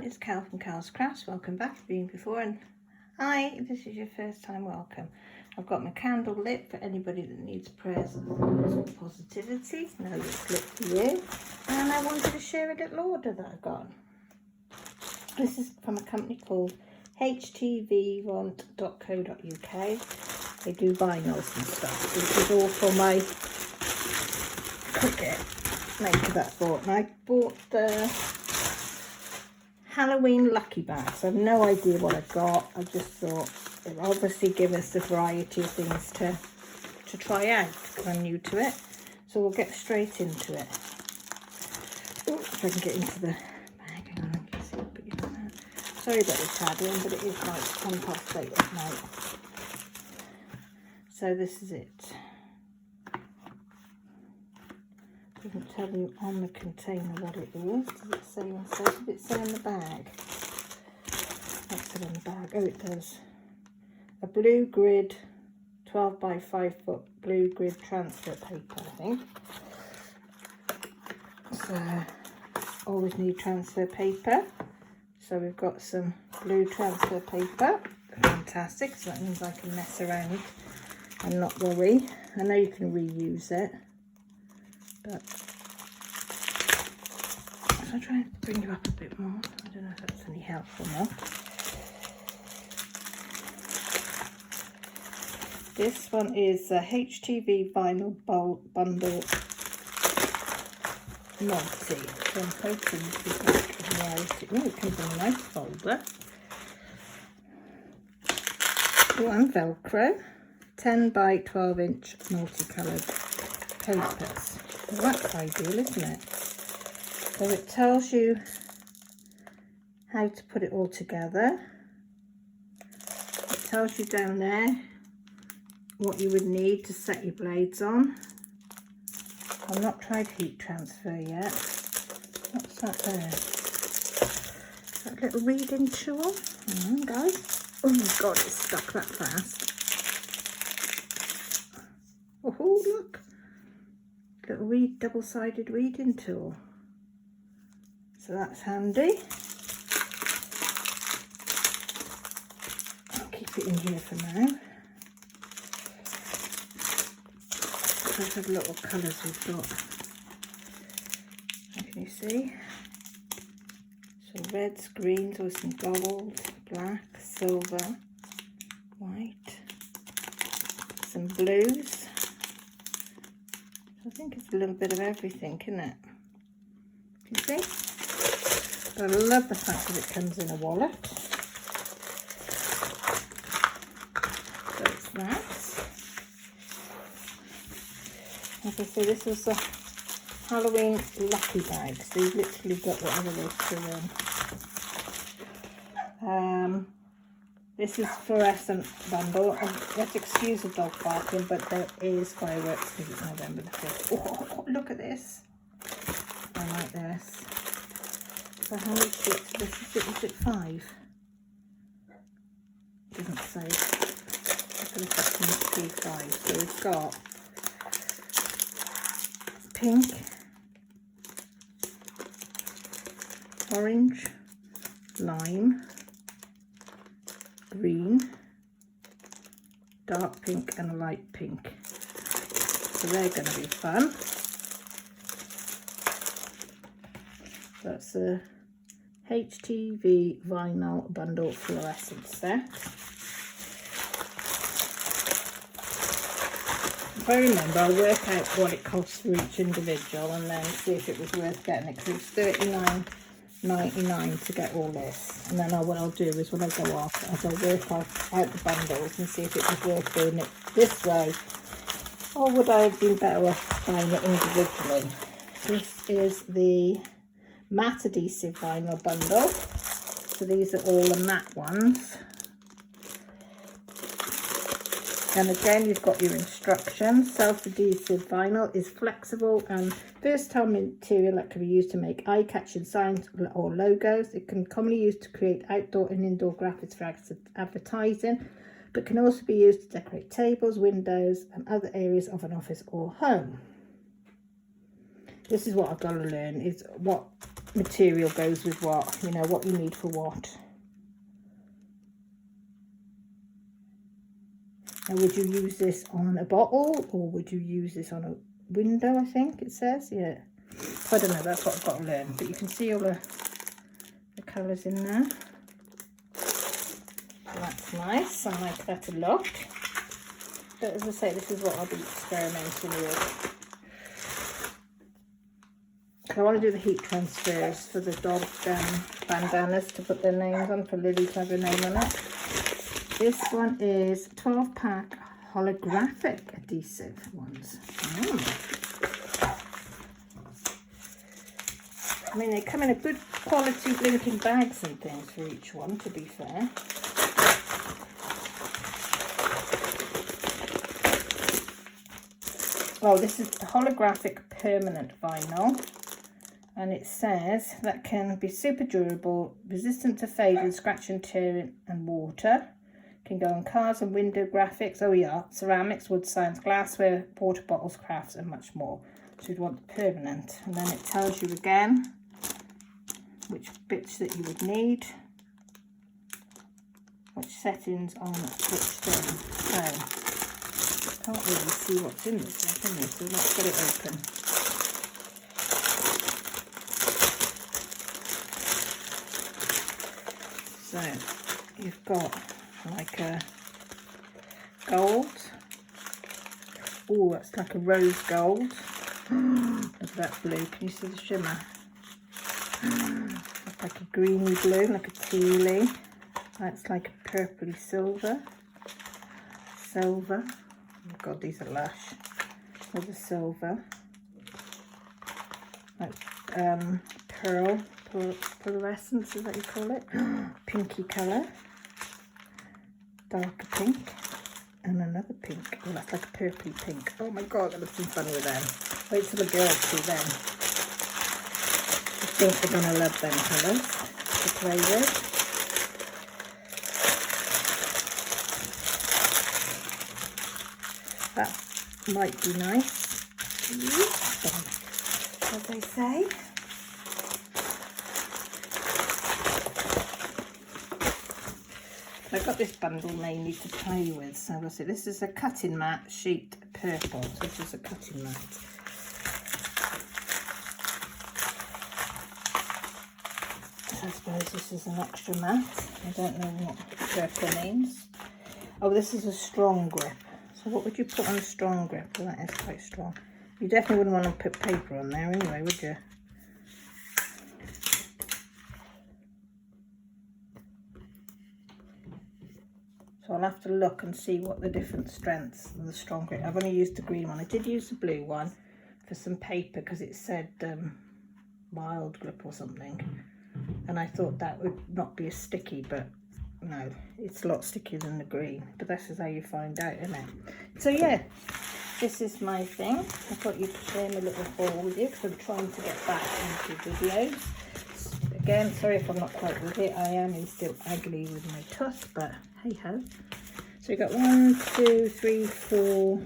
it's Cal from Cal's Crafts. Welcome back. I've been before, and hi, if this is your first time, welcome. I've got my candle lit for anybody that needs prayers and positivity. Know that it's lit for you. And I wanted to share a little order that I've got. This is from a company called HTVront.co.uk. They do vinyls and stuff. This is all for my cricket maker that I bought. And I bought the Halloween lucky bags. I have no idea what I got. I just thought it will obviously give us a variety of things to try out because I'm new to it. So we'll get straight into it. Ooh, if I can get into the bag. Hang on, I can see it, but you don't know. Sorry about the tattling, but it is like 8:10 at night. So this is it. Doesn't tell you on the container what it is. Does it say inside? Does it say in the bag? What's it in the bag? Oh, it does. A blue grid, 12 by 5 foot blue grid transfer paper, I think. So, always need transfer paper. So we've got some blue transfer paper. Fantastic. So that means I can mess around and not worry. I know you can reuse it. But I'll try and bring you up a bit more. I don't know if that's any help or not. This one is a HTV vinyl bundle multi. So I'm hoping to be back in reality. Oh, it comes in a nice folder. Oh, and Velcro. 10 by 12 inch multicoloured papers. Well, that's ideal, isn't it? So it tells you how to put it all together. It tells you down there what you would need to set your blades on. I've not tried heat transfer yet. What's that there? Is that a little reading tool? Hang on, guys. Oh God, it's stuck that fast. Oh, look. Little double-sided reading tool. So that's handy. I'll keep it in here for now. Look at the little colours we've got. How can you see? So reds, greens, with some gold, black, silver, white, some blues. I think it's a little bit of everything, isn't it? You see? But I love the fact that it comes in a wallet. So it's that. As I say, this was a Halloween lucky bag. So you've literally got whatever those two in. This is fluorescent bundle. Let's excuse the dog barking, but there is fireworks because it's November the 5th. Oh, look at this. I like this. So how many sheets? This is it 5? It doesn't say. Look at the section of 5. So we've got pink, orange, lime, green, dark pink and a light pink. So they're going to be fun. That's a HTV vinyl bundle fluorescent set. If I remember, I'll work out what it costs for each individual and then see if it was worth getting it, because it's $39.99 to get all this. And then what I'll do is when I go off, I'll work out the bundles and see if it was worth doing it this way, or would I have been better off buying it individually. This is the matte adhesive vinyl bundle. So these are all the matte ones. And again, you've got your instructions. Self-adhesive vinyl is flexible and versatile material that can be used to make eye-catching signs or logos. It can be commonly used to create outdoor and indoor graphics for advertising, but can also be used to decorate tables, windows, and other areas of an office or home. this is what I've got to learn, is what material goes with what, you know, what you need for what. Now, would you use this on a bottle, or would you use this on a window, I think it says, yeah. I don't know, that's what I've got to learn. But you can see all the colours in there. So that's nice, I like that a lot. But as I say, this is what I'll be experimenting with. So I want to do the heat transfers for the dog bandanas to put their names on, for Lily to have her name on it. This one is 12-pack holographic adhesive ones. I mean, they come in a good quality blinking bags and things for each one, to be fair. Oh, this is holographic permanent vinyl. And it says that can be super durable, resistant to fading, scratch and tear and water. Can go on cars and window graphics. Oh yeah, ceramics, wood signs, glassware, water bottles, crafts and much more. So you'd want the permanent. And then it tells you again which bits that you would need, which settings on which thing. So can't really see what's in this one, can you? So let's get it open. So you've got like a gold. Oh, that's like a rose gold. Look at that blue. Can you see the shimmer? It's like a greeny blue, like a tealy. That's like a purpley silver. Silver. Oh God, these are lush. Or the silver. Like pearl. Fluorescence, is that you call it? Pinky colour, darker pink, and another pink. Oh, that's like a purpley pink. Oh my God, that looks some fun with them. Wait till the girls see them. I think they're going to love them colours to play with. That might be nice, as they say. I've got this bundle mainly to play with, so we'll see. This is a cutting mat sheet purple. So this is a cutting mat. So I suppose this is an extra mat. I don't know what purple means. Oh, this is a strong grip. So what would you put on a strong grip? Well, that is quite strong. You definitely wouldn't want to put paper on there anyway, would you? So I'll have to look and see what the different strengths of the strong grip. I've only used the green one. I did use the blue one for some paper because it said mild grip or something. And I thought that would not be as sticky, but no, it's a lot stickier than the green. But this is how you find out, isn't it? So yeah, this is my thing. I thought you'd share my little haul with you because I'm trying to get back into videos. Again, sorry if I'm not quite with it. I am still ugly with my tooth, but hey ho. So we've got 1, 2, 3, 4,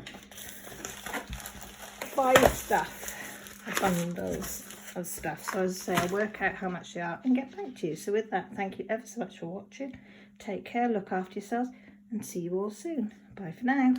5 bundles of stuff. So as I say, I'll work out how much they are and get back to you. So with that, thank you ever so much for watching. Take care, look after yourselves, and see you all soon. Bye for now.